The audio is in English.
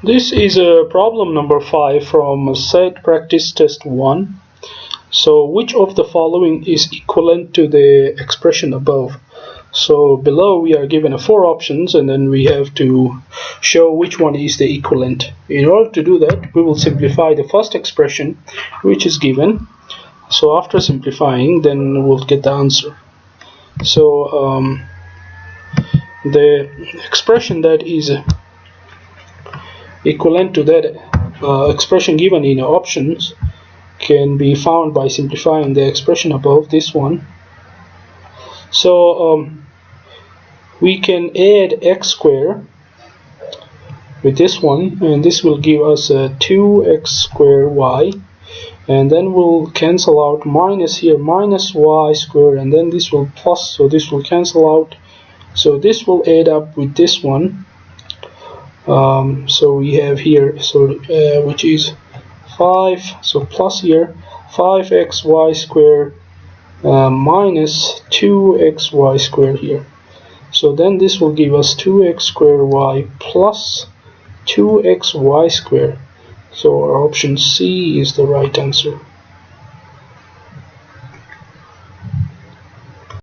This is problem number 5 from set practice test 1. So which of the following is equivalent to the expression above? So below we are given 4 options, and then we have to show which one is the equivalent. In order to do that, we will simplify the first expression which is given. So after simplifying, then we'll get the answer. So the expression that is equivalent to that expression given in options can be found by simplifying the expression above, this one. So we can add x squared with this one, and this will give us 2x squared y, and then we'll cancel out minus here, minus y squared, and then this will plus, so this will cancel out, so this will add up with this one. So we have here, which is 5, so plus here 5xy squared minus 2xy squared here. So then this will give us 2x squared y plus 2xy squared. So our option C is the right answer.